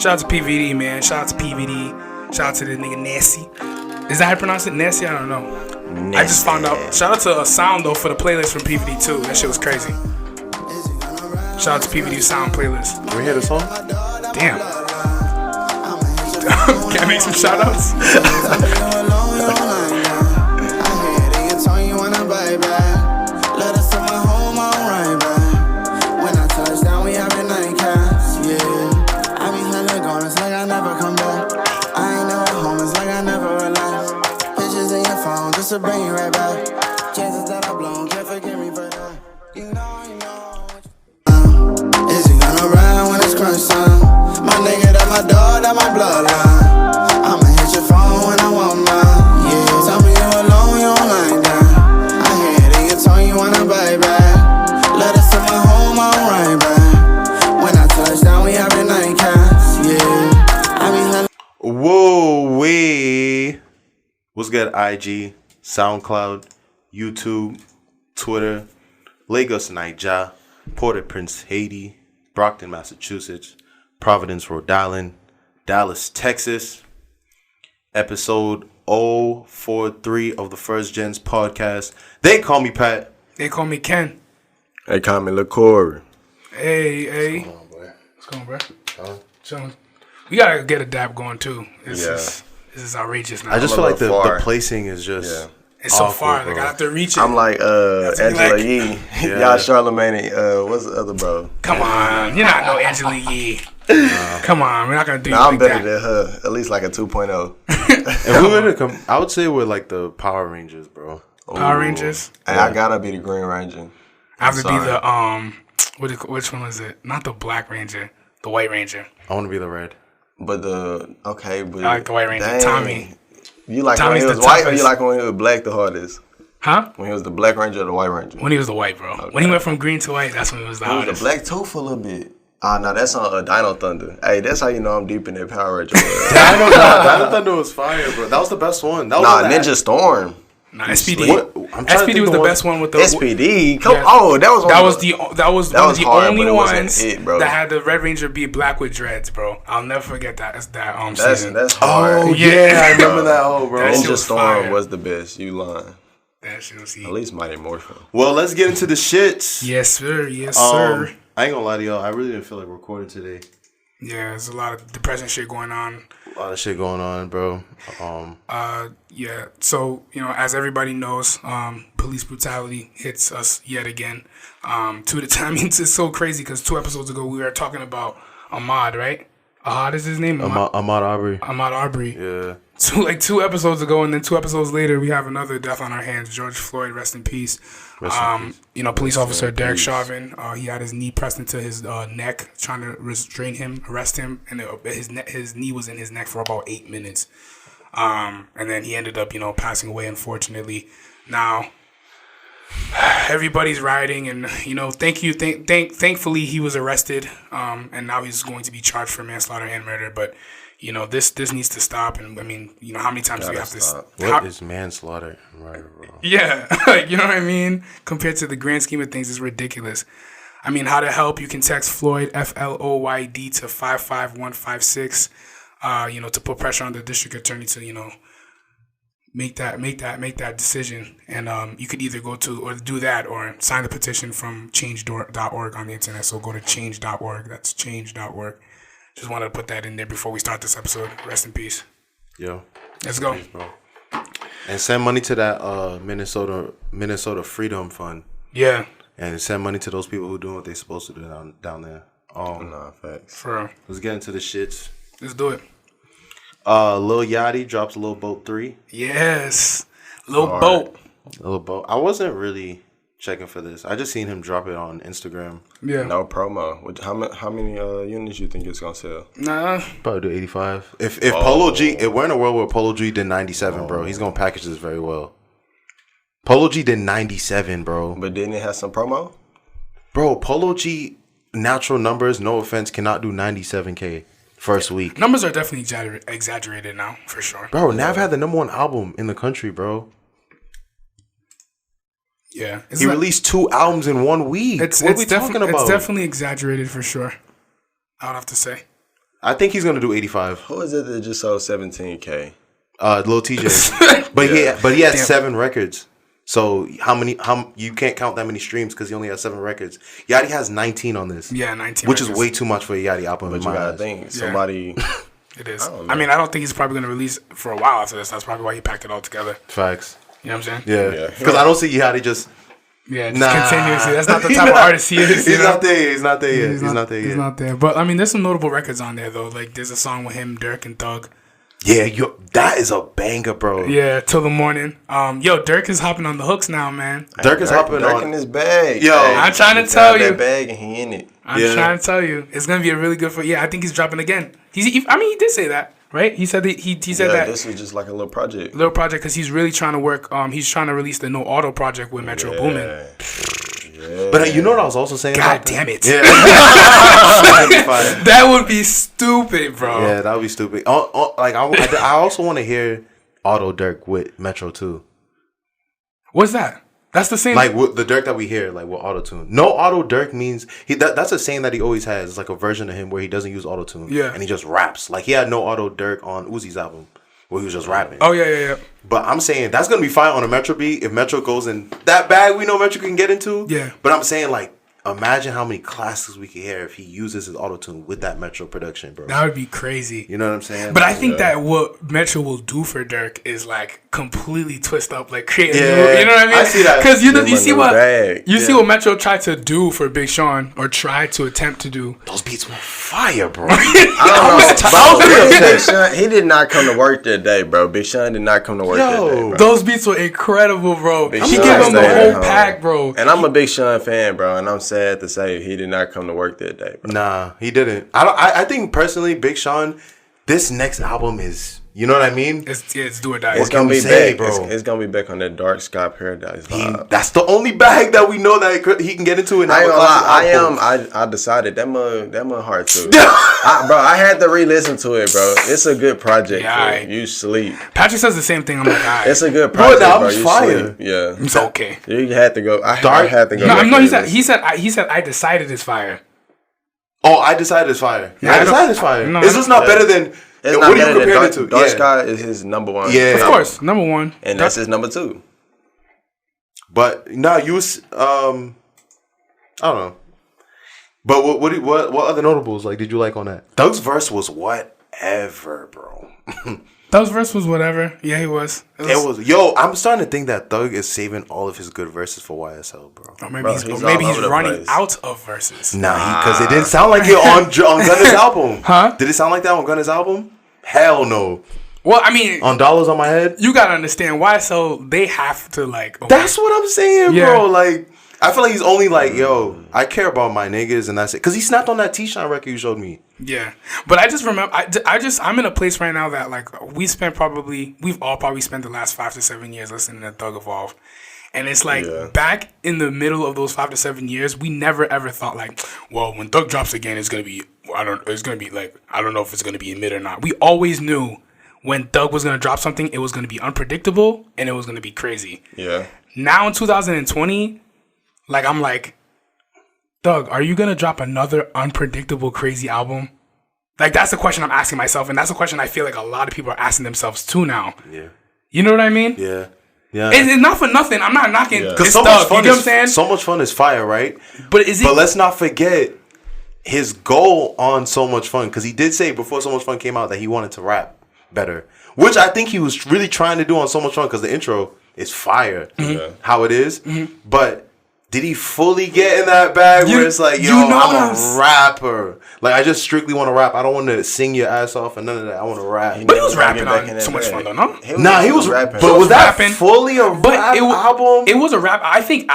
Shout out to PVD, man. Shout out to PVD. Shout out to the nigga Nasty. Is that how you pronounce it? Nasty? I don't know. Nasty. I just found out. Shout out to Sound, though, for the playlist from PVD, too. That shit was crazy. Shout out to PVD Sound playlist. Can we hear the song? Damn. Can I make some shout outs? To bring you right back. Chances that I blown, can't forgive me for that. You know. Is he gonna ride when it's crunch time? My nigga, that my dog, that my bloodline. I'ma hit your phone when I want mine. Yeah, tell me you alone, you don't like that. I hear it in your tone, you wanna bite back. Let us to my home, I'm right back. When I touch down, we have the night cats. Yeah, I be whoa, wait. What's good, IG? SoundCloud, YouTube, Twitter, Lagos, Nigeria, Port-au-Prince, Haiti, Brockton, Massachusetts, Providence, Rhode Island, Dallas, Texas. Episode 043 of the First Genz podcast. They call me Pat. They call me Ken. They call me LaCour. Hey. What's going on, boy? What's going on, bro? Chilling. We gotta get a dab going, too. This is outrageous now. I just feel like the placing is just it's so awkward, far. bro. Like I have to reach it. I'm like Angela Yee. Y'all Charlamagne and what's the other bro? Come on. You're not no Angela Yee. Come on. We're not going to do I'm like better that. than her. At least like a 2.0. If we were to I would say we're like the Power Rangers, bro. Power Rangers? And I gotta be the Green Ranger. I have to be the, which one was it? Not the Black Ranger. The White Ranger. I want to be the red. But I like the White Ranger. Dang. Tommy. You like Tommy's when he was white or you like when he was black the hardest? Huh? When he was the Black Ranger or the White Ranger? When he was the white, bro. Okay. When he went from green to white, that's when he was the hardest. He was the black too for a little bit. No, that's on Dino Thunder. Hey, that's how you know I'm deep in that Power Ranger. Dino Thunder was fire, bro. That was the best one. That was Ninja Storm. Nah, SPD. SPD was the best one with the SPD. That was one of the only ones that had the Red Ranger be black with dreads, bro. I'll never forget that. Season. That's hard. Oh yeah, I remember that whole bro. Ninja Storm was the best. You lying? That shit was heat. At least Mighty Morphin. Well, let's get into the shits. Yes, sir. Yes, sir. I ain't gonna lie to y'all. I really didn't feel like recording today. Yeah, there's a lot of depressing shit going on. A lot of shit going on, bro. Yeah. So, as everybody knows, police brutality hits us yet again. I mean, it's so crazy because 2 episodes ago we were talking about Ahmaud, right? Ahmaud is his name? Ahmaud Arbery. Ahmaud Arbery. Yeah. So, 2 episodes ago, and then 2 episodes later, we have another death on our hands. George Floyd, rest in peace. Police officer Derek Chauvin, he had his knee pressed into his neck, trying to arrest him, and his knee was in his neck for about 8 minutes. And then he ended up, passing away, unfortunately. Now, everybody's rioting, and thankfully he was arrested, and now he's going to be charged for manslaughter and murder. But this needs to stop. And I mean, how many times do we have to? What is manslaughter and murder, bro? Yeah, you know what I mean. Compared to the grand scheme of things, it's ridiculous. I mean, how to help? You can text Floyd FLOYD to 55156. To put pressure on the district attorney to make that decision. And you could either go to or do that or sign the petition from change.org on the internet. So go to change.org. That's change.org. Just wanted to put that in there before we start this episode. Rest in peace. Yo. Let's go. Peace, bro. And send money to that Minnesota Freedom Fund. Yeah. And send money to those people who doing what they're supposed to do down there. Facts. For real. Let's get into the shits. Let's do it. Lil Yachty drops Lil Boat 3. Yes. Lil Boat. I wasn't really checking for this. I just seen him drop it on Instagram. Yeah. No promo. How many units you think it's gonna sell? Nah. Probably do 85. If Polo G, if we're in a world where Polo G did 97, bro, he's gonna package this very well. Polo G did 97, bro. But didn't it have some promo? Bro, Polo G natural numbers, no offense, cannot do 97K first week. Numbers are definitely exaggerated now, for sure. Bro, Nav had the #1 album in the country, bro. Yeah. He released 2 albums in 1 week. What are we talking about? It's definitely exaggerated for sure. I would have to say. I think he's gonna do 85. Who is it that just sold 17K? Lil TJ. But he has 7 records. So how you can't count that many streams because he only has 7 records. Yachty has 19 on this. Yeah, 19. Which records. is way too much for a Yachty album. But you gotta think somebody. It is. I mean, I don't think he's probably gonna release for a while after this. That's probably why he packed it all together. Facts. You know what I'm saying? Yeah. Because I don't see Yachty just. Yeah, just continuously. That's not the type of artist he is. He's not there. He's not there yet. He's not there. But I mean, there's some notable records on there though. Like there's a song with him, Dirk, and Thug. Yeah, that is a banger, bro. Yeah, Till the Morning. Dirk is hopping on the hooks now, man. Dirk is hopping on in his bag. Yo, I'm trying to tell you. That bag and he in it. I'm trying to tell you, it's gonna be a really good. I think he's dropping again. He did say that, right? He said that he said that this was just like a little project. Because he's really trying to work. He's trying to release the No Auto project with Metro Boomin. Yeah. But you know what I was also saying? God damn it! Yeah. That would be stupid, bro. Yeah, that would be stupid. I also want to hear Auto Dirk with Metro too. What's that? That's the same. Like with the Dirk that we hear, like with auto tune. No auto Dirk means that's a saying that he always has. It's like a version of him where he doesn't use auto tune. Yeah, and he just raps. Like he had no auto Dirk on Uzi's album where he was just rapping. Oh yeah. But I'm saying that's gonna be fine on a Metro beat if Metro goes in that bag we know Metro can get into. Yeah. But I'm saying like imagine how many classics we could hear if he uses his auto tune with that Metro production, bro. That would be crazy. You know what I'm saying? But I think that what Metro will do for Dirk is like completely twist up, like create. You know what I mean? I see that because you see what Metro tried to do for Big Sean or tried to attempt to do. Those beats were fire, bro. Big Sean, he did not come to work that day, bro. Big Sean did not come to work that day, bro. Those beats were incredible, bro. Big He Sean gave him the whole home. pack, bro. And I'm a Big Sean fan, bro. And I'm sad to say he did not come to work that day, bro. Nah, he didn't. I think personally, Big Sean, this next album is, you know what I mean? It's do or die. It's gonna be back, bro. It's gonna be back on that Dark Sky Paradise vibe. That's the only bag that we know that he can get into. And I decided that my heart too. I had to re-listen to it, bro. It's a good project. Yeah, you sleep. Patrick says the same thing. I'm like, it's a good project, bro. You fire. Yeah, it's okay. You had to go. I had to go. No, he said I decided it's fire. Oh, I decided it's fire. Yeah, I decided it's fire. No, it's just not better than. It's what not do you compare it to? Dark Sky is his number one. Yeah, of course, number one, and that's his number 2. But no, I don't know. But what other notables like did you like on that? Thug's verse was whatever, bro. Thug's verse was whatever. Yeah, he was. It was. Yo, I'm starting to think that Thug is saving all of his good verses for YSL, bro. Or maybe he's running out of verses. Nah, because it didn't sound like it on Gunna's album. Huh? Did it sound like that on Gunna's album? Hell no. Well, I mean, on Dollars on My Head, you gotta understand YSL. They have to like. That's what I'm saying, bro. Like, I feel like he's only like, yo, I care about my niggas, and that's it. Because he snapped on that T-Shine record you showed me. Yeah, but I just remember, I'm in a place right now that like we've all probably spent the last 5 to 7 years listening to Thug Evolve, and it's like back in the middle of those 5 to 7 years, we never ever thought like, well, when Thug drops again, it's gonna be, I don't know if it's gonna be a mid or not. We always knew when Thug was gonna drop something, it was gonna be unpredictable and it was gonna be crazy. Yeah. Now in 2020, like I'm like, Thug, are you gonna drop another unpredictable, crazy album? Like that's the question I'm asking myself, and that's a question I feel like a lot of people are asking themselves too now. Yeah. You know what I mean? Yeah. Yeah. It's not for nothing. I'm not knocking this so Thug. You know what I'm saying? So much fun is fire, right? But let's not forget his goal on So Much Fun, because he did say before So Much Fun came out that he wanted to rap better, which I think he was really trying to do on So Much Fun, because the intro is fire, how it is. Mm-hmm. But did he fully get in that bag where it's like, yo, I'm a rapper. Like, I just strictly want to rap. I don't want to sing your ass off and none of that. I want to rap. But he was rapping on So Much Fun, though, no? He was rapping. But was that fully a rap album? It was a rap. I think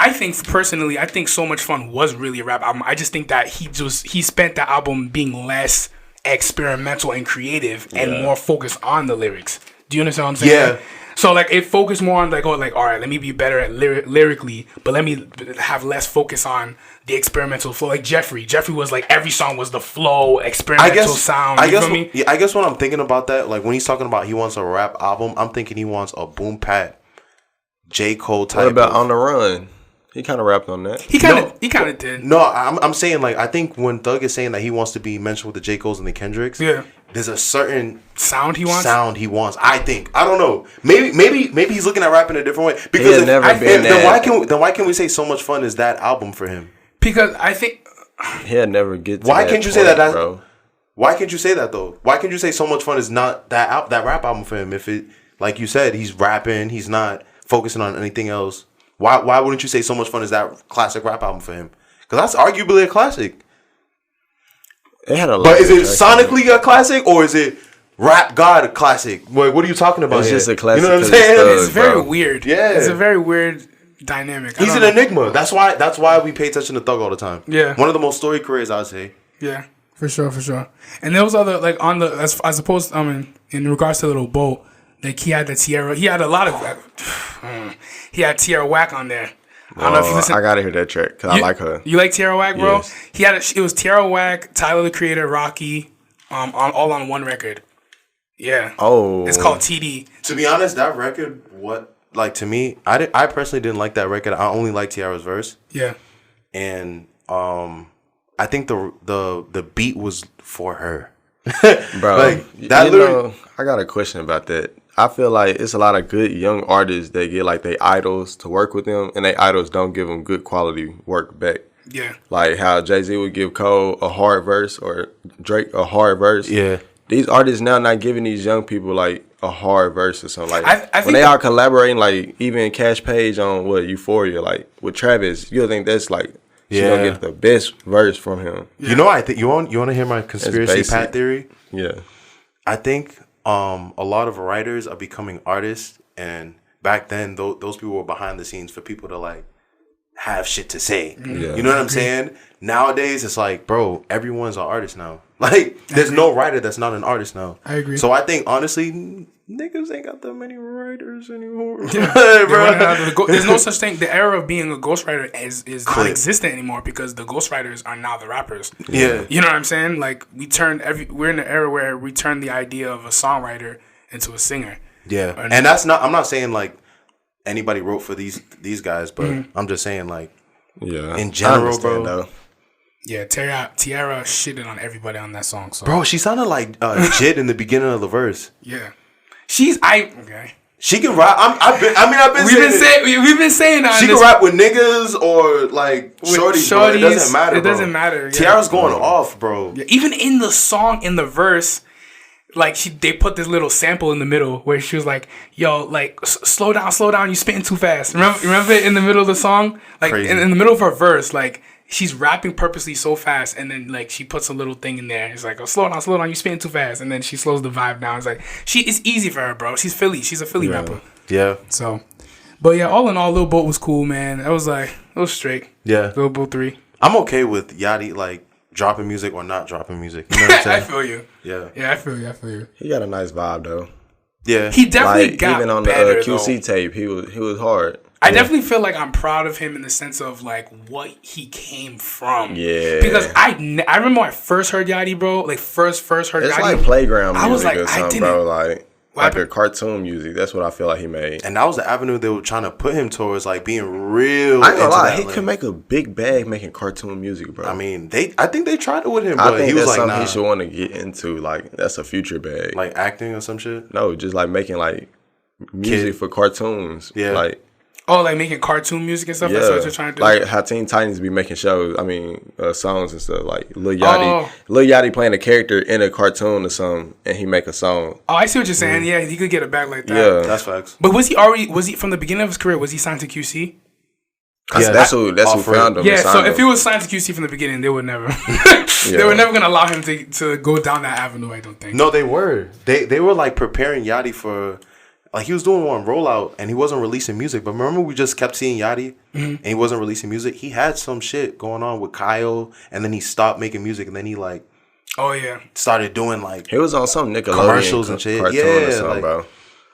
personally, I think So Much Fun was really a rap album. I just think that he spent that album being less experimental and creative and more focused on the lyrics. Do you understand what I'm saying? Yeah. So like it focused more on like, all right, let me be better at lyrically, but let me have less focus on the experimental flow. Like Jeffrey was like every song was the flow, experimental sound. You feel me? I guess when I'm thinking about that, like when he's talking about he wants a rap album, I'm thinking he wants a boom pat, J. Cole type. What about On the Run? He kind of rapped on that. He kind of did. No, I'm saying like I think when Thug is saying that he wants to be mentioned with the J. Cole's and the Kendricks, there's a certain sound he wants. I think I don't know. Maybe he's looking at rapping a different way because then why can we say So Much Fun is that album for him? Because I think he'll never get. To why that can't you point, say that, bro? Why can't you say that though? Why can't you say So Much Fun is not that rap album for him? If it, like you said, he's rapping, he's not focusing on anything else. Why wouldn't you say So Much Fun is that classic rap album for him? Because that's arguably a classic. It had a lot. But is it sonically a classic or is it rap god a classic? What are you talking about? It's just a classic. You know what I'm saying? It's very weird. Yeah, it's a very weird dynamic. He's an enigma. That's why we pay attention to Thug all the time. Yeah, one of the most storied careers, I'd say. Yeah, for sure. And there was other like on the as opposed in regards to Little Boat, like he had the Tierra. He had a lot of. He had Tierra Whack on there. I don't know if you listen. I gotta hear that track because I like her. You like Tierra Whack, bro? Yes. It was Tierra Whack, Tyler the Creator, Rocky, all on one record. Yeah. Oh. It's called TD. To be honest, that record, to me, I personally didn't like that record. I only liked Tierra's verse. Yeah. And I think the beat was for her. Bro, like that I got a question about that. I feel like it's a lot of good young artists that get like their idols to work with them, and their idols don't give them good quality work back. Yeah. Like how Jay-Z would give Cole a hard verse or Drake a hard verse. Yeah. These artists now not giving these young people like a hard verse or something. Like I think when they are collaborating, like even Cash Page on Euphoria, like with Travis, you'll think that's like she gonna get the best verse from him. Yeah. You know, I think you want to hear my conspiracy Pat theory? Yeah. I think a lot of writers are becoming artists, and back then those people were behind the scenes for people to like have shit to say. Yeah. You know what I'm saying? Nowadays it's like, bro, everyone's an artist now. Like there's no writer that's not an artist now. I agree. So I think honestly, niggas ain't got that many writers anymore. Yeah. Bro. There's no such thing. The era of being a ghostwriter is non-existent anymore because the ghostwriters are now the rappers. Yeah. You know what I'm saying? Like we're in an era where we turn the idea of a songwriter into a singer. Yeah. And that's not, I'm not saying like anybody wrote for these guys, but I'm just saying like in general, bro. Though. Yeah, Tierra shitted on everybody on that song. So. Bro, she sounded like Jid in the beginning of the verse. Yeah, okay. She can rap. We've been saying that she can rap with niggas or like shorties. Bro. It doesn't matter. It doesn't matter. Tiara's going off, bro. Yeah, even in the song, in the verse, like they put this little sample in the middle where she was like, "Yo, like slow down, you spitting too fast." Remember it in the middle of the song, like in the middle of her verse, like. She's rapping purposely so fast, and then like she puts a little thing in there. It's like, "Oh, slow down, you spitting too fast." And then she slows the vibe down. It's like it's easy for her, bro. She's Philly. She's a Philly rapper. Yeah. So, but yeah, all in all, Lil Boat was cool, man. It was straight. Yeah. Lil Boat 3. I'm okay with Yachty like dropping music or not dropping music. You know what I'm saying? I feel you. Yeah. Yeah, I feel you. He got a nice vibe though. Yeah. He definitely got even on better, the QC though. tape. He was hard. I definitely feel like I'm proud of him in the sense of like what he came from. Yeah. Because I remember when I first heard Yachty, bro. Like first heard it's Yachty. It's like playground music I was like, or something, bro. Like a cartoon music. That's what I feel like he made. And that was the avenue they were trying to put him towards, like being real. I ain't gonna lie, he could make a big bag making cartoon music, bro. I mean, I think they tried it with him, I but think he was that's like, something nah. he should want to get into. Like that's a future bag. Like acting or some shit. No, just like making like music for cartoons. Yeah. Like. Oh, like making cartoon music and stuff? Yeah. That's what you're trying to do? Like how Teen Titans be making shows, songs and stuff. Like Lil Yachty playing a character in a cartoon or something, and he make a song. Oh, I see what you're saying. Yeah, he could get it back like that. Yeah, that's facts. But was he from the beginning of his career, was he signed to QC? Yeah, that's who found him. Yeah, so if he was signed to QC from the beginning, they would never. They were never gonna allow him to go down that avenue. I don't think. No, they were. They were like preparing Yachty for. Like, he was doing one rollout, and he wasn't releasing music. But remember, we just kept seeing Yachty, and he wasn't releasing music? He had some shit going on with Kyle, and then he stopped making music, and then he, like... Oh, yeah. Started doing, like... He was on some Nickelodeon commercials and shit. Yeah, or something, bro.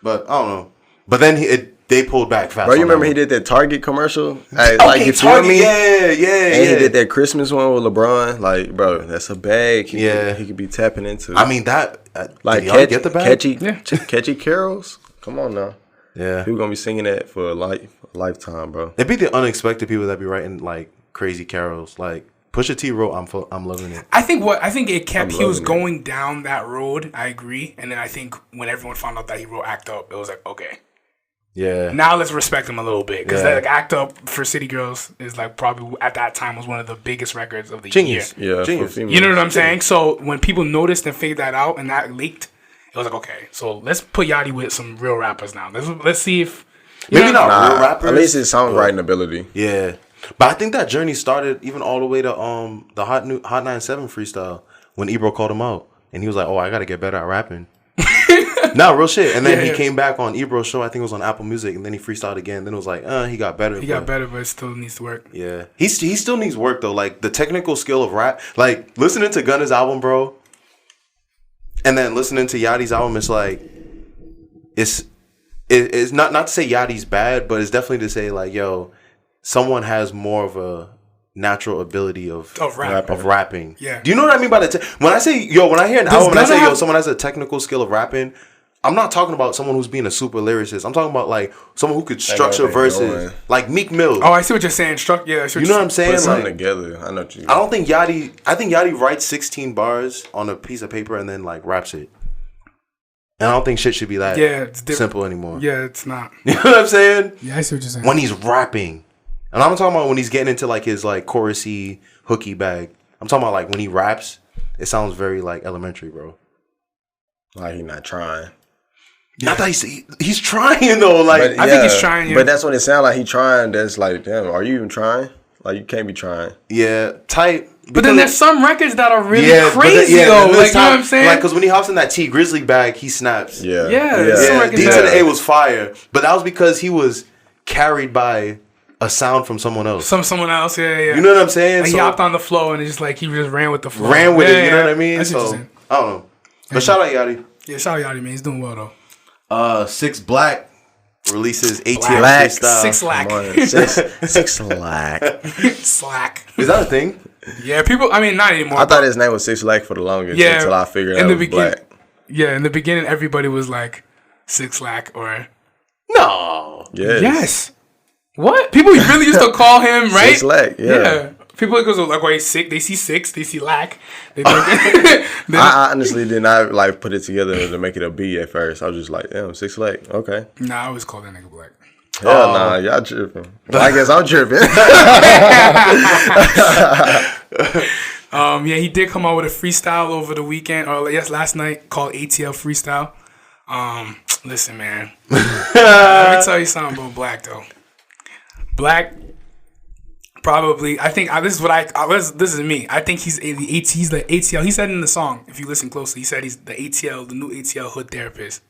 But, I don't know. But then they pulled back fast. Bro, you remember he did that Target commercial? Hey, okay, like, you feel me? Yeah. And he did that Christmas one with LeBron. Like, bro, that's a bag he could be tapping into. I mean, that... like, did y'all get the bag? Catchy carols? Come on now. Yeah. People gonna be singing that for a lifetime, bro. It'd be the unexpected people that be writing like crazy carols. Like Pusha T wrote I'm loving it. I think it kept. He was loving it. going down that road. I agree. And then I think when everyone found out that he wrote Act Up, it was like, okay, Yeah. now let's respect him a little bit because Yeah. like Act Up for City Girls is like probably at that time was one of the biggest records of the Genius. year. Yeah, Genius. for females. You know what I'm saying? So when people noticed and figured that out and that leaked, it was like, okay, so let's put Yachty with some real rappers now. Let's see if Maybe not real rappers. At least his songwriting ability. Yeah. But I think that journey started even all the way to the Hot 97 freestyle when Ebro called him out and he was like, "Oh, I got to get better at rapping." Nah, real shit. And then he came back on Ebro's show. I think it was on Apple Music, and then he freestyled again. Then it was like, he got better. He got better, but it still needs to work. Yeah, he still needs work though. Like the technical skill of rap, like listening to Gunna's album, bro, and then listening to Yachty's album, it's like it's not to say Yachty's bad, but it's definitely to say like, yo, someone has more of a natural ability of rapping. Yeah. Do you know what I mean by that? When I say when I hear an album and I say someone has a technical skill of rapping, I'm not talking about someone who's being a super lyricist. I'm talking about like someone who could structure verses, like Meek Mill. Oh, I see what you're saying. You know what I'm saying? Put something Like, together. I know what you. I don't think Yachty. I think Yachty writes 16 bars on a piece of paper and then like raps it. And I don't think shit should be that simple anymore. Yeah, it's not. You know what I'm saying? Yeah, I see what you're saying. When he's rapping, and I'm not talking about when he's getting into like his like chorusy hooky bag. I'm talking about like when he raps, it sounds very like elementary, bro. Like he's not trying. Not that he's trying though. Like I think he's trying. Yeah. But that's when it sounds like he's trying. That's like, damn, are you even trying? Like you can't be trying. Yeah, tight. But then there's some records that are really crazy then, though. Like time, you know what I'm saying? Like because when he hops in that T Grizzly bag, he snaps. Yeah. Yeah. D to the A was fire, but that was because he was carried by a sound from someone else. Someone else. Yeah. You know what I'm saying? Like he hopped on the flow and it's just like he just ran with the flow. Ran with it. You know what I mean? I see what you're So saying. I don't know. But shout out Yachty. Yeah, shout out Yachty, man. He's doing well though. 6 Black releases ATL Black. freestyle. 6 Lack. 6 Lack. Slack. Is that a thing? Yeah, people. I mean, not anymore. I thought his name was 6 Lack for the longest. Yeah, until I figured in out the it was beginning. Black. Yeah, in the beginning, everybody was like 6 Lack or No. Yes. What? People really used to call him right. 6 Lack. Yeah. People goes like, why he's sick? They see 6, they see Lack. They think, I honestly did not like put it together to make it a B at first. I was just like, damn, 6 Lack. Okay. Nah, I always call that nigga Black. Hell nah, y'all tripping. Well, I guess I'm tripping. Yeah, he did come out with a freestyle over the weekend, or last night, called ATL Freestyle. Listen, man. Let me tell you something about Black though. Black, probably. I think this is what this is me. I think he's the ATL. He said in the song, if you listen closely, he said he's the ATL, the new ATL hood therapist.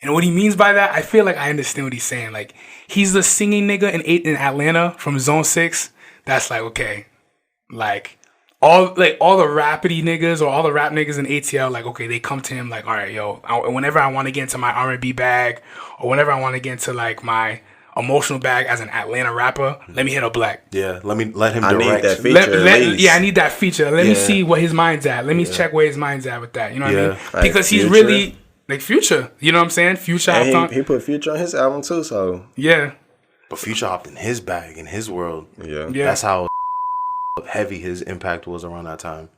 And what he means by that, I feel like I understand what he's saying. Like he's the singing nigga in Atlanta from Zone 6. That's like okay, like all the rapidy niggas or all the rap niggas in ATL. Like okay, they come to him like, all right, yo. Whenever I want to get into my R&B bag, or whenever I want to get into like my emotional bag as an Atlanta rapper, let me hit a Black. Yeah, let him direct. I need that feature. I need that feature. Let me see what his mind's at. Let me check where his mind's at with that. You know what I mean? Like Because he's Future. really like Future. You know what I'm saying? Future. And he put Future on his album too, so yeah. But Future hopped in his bag, in his world. yeah. That's how heavy his impact was around that time.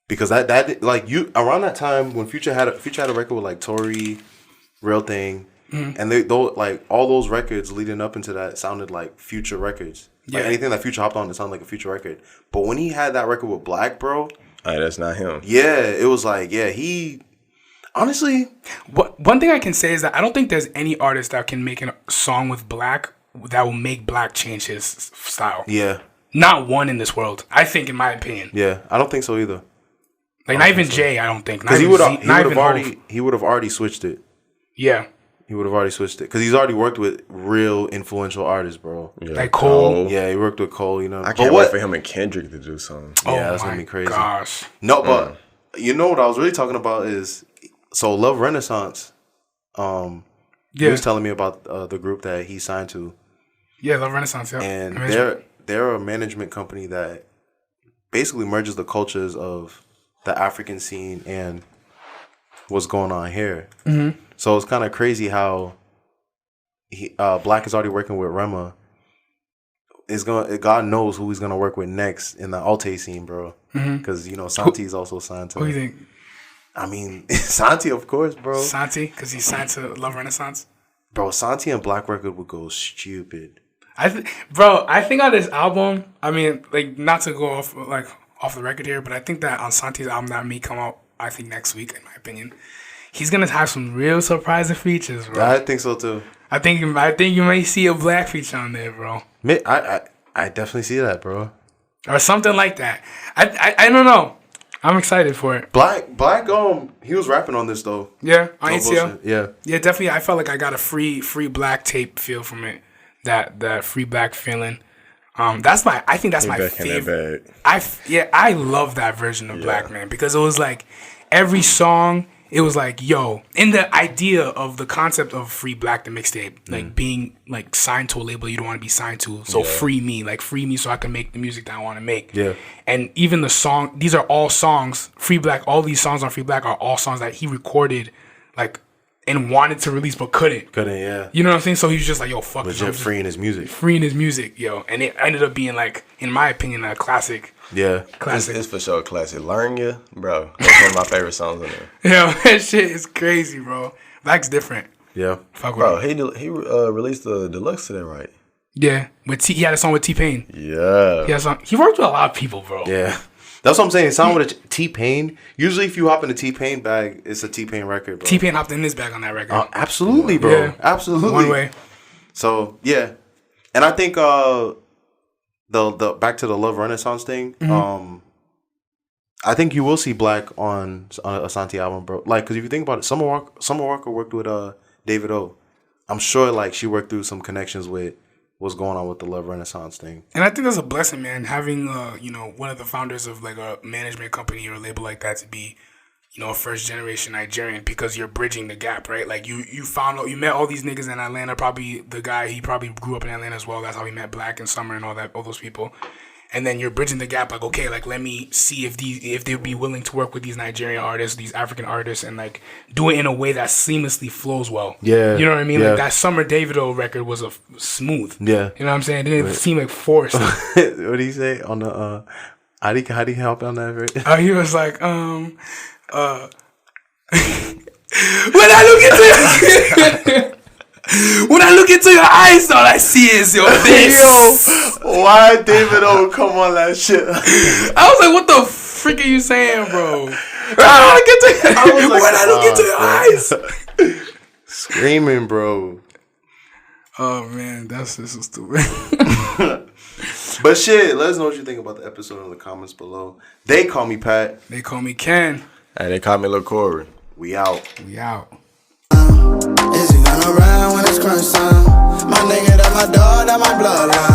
Because that like you around that time when Future had a record with like Tory, Real Thing, and they like all those records leading up into that sounded like Future records. Like anything that Future hopped on, it sounded like a Future record. But when he had that record with Black, bro, That's not him. yeah, it was like he honestly. One thing I can say is that I don't think there's any artist that can make a song with Black that will make Black change his style. Yeah, Not one in this world. I think, in my opinion. yeah, I don't think so either. Like not even Jay. I don't think. Because he would have already switched it. Yeah. He would have already switched it because he's already worked with real influential artists, bro. Yeah. Like Cole. Yeah, he worked with Cole. You know, I can't wait for him and Kendrick to do something. Yeah, that's gonna be crazy. Gosh. No, but you know what I was really talking about is Love Renaissance. He was telling me about the group that he signed to. Yeah, Love Renaissance. Yeah, And they're a management company that basically merges the cultures of the African scene and what's going on here. Mm-hmm. So it's kind of crazy how Black is already working with Rema. God knows who he's gonna work with next in the Alte scene, bro. Because Santi is also signed to. Who do you think? I mean, Santi, of course, bro. Santi, because he's signed to Love Renaissance. Bro, Santi and Black Record would go stupid. I think on this album, I mean, like, not to go off the record here, but I think that on Santi's album that may come out, I think next week, in my opinion, he's gonna have some real surprising features, bro. I think so too. I think you may see a Black feature on there, bro. I definitely see that, bro. Or something like that. I don't know. I'm excited for it. Black, he was rapping on this though. Yeah, on No ATL. bullshit. Yeah, Definitely. I felt like I got a free Black tape feel from it. That free Black feeling. I think that's my favorite. I love that version of Black, man, because it was like every song. It was like, yo, in the idea of the concept of Free Black, the mixtape, like being like signed to a label you don't want to be signed to. So free me so I can make the music that I want to make. Yeah. And even the song, these are all songs, Free Black, all these songs on Free Black are all songs that he recorded, like, and wanted to release but couldn't. Yeah. You know what I'm saying? So he was just like, yo, fuck it. Legit freeing his music, yo. And it ended up being like, in my opinion, a classic. Yeah. Classic. It's for sure a classic. Learn Ya, bro. That's one of my favorite songs on there. Yo, that shit is crazy, bro. Black's different. Yeah. Fuck bro, with him. he released the deluxe today, right? Yeah. He had a song with T-Pain. Yeah. He worked with a lot of people, bro. Yeah. That's what I'm saying. It sounded with a T-Pain. Usually if you hop in a T-Pain bag, it's a T-Pain record, bro. T-Pain hopped in his bag on that record. Absolutely, bro. Yeah. Absolutely. One way. So, yeah. And I think the back to the Love Renaissance thing, I think you will see Black on a Santi album, bro. Like, because if you think about it, Summer Walker worked with David O. I'm sure, like, she worked through some connections with what's going on with the Love Renaissance thing. And I think that's a blessing, man, having, one of the founders of, like, a management company or a label like that to be, a first-generation Nigerian, because you're bridging the gap, right? Like, you met all these niggas in Atlanta, probably the guy, he probably grew up in Atlanta as well. That's how he met Black and Summer and all those people. And then you're bridging the gap, like, okay, like, let me see if they'd be willing to work with these Nigerian artists, these African artists, and, like, do it in a way that seamlessly flows well. Yeah. You know what I mean? Yeah. Like, that Summer Davido record was smooth. Yeah. You know what I'm saying? It didn't seem like forced. What did he say on the, how do you help on that record? He was like, when I look into your eyes, all I see is your face. Yo, why David O come on that shit? I was like, what the frick are you saying, bro? When I look into your eyes. Screaming, bro. Oh, man, this is stupid. But shit, let us know what you think about the episode in the comments below. They call me Pat. They call me Ken. Hey, they call me Lil Corey. We out. Is he gonna ride when it's crunch time? My nigga, that's my dog, that's my bloodline.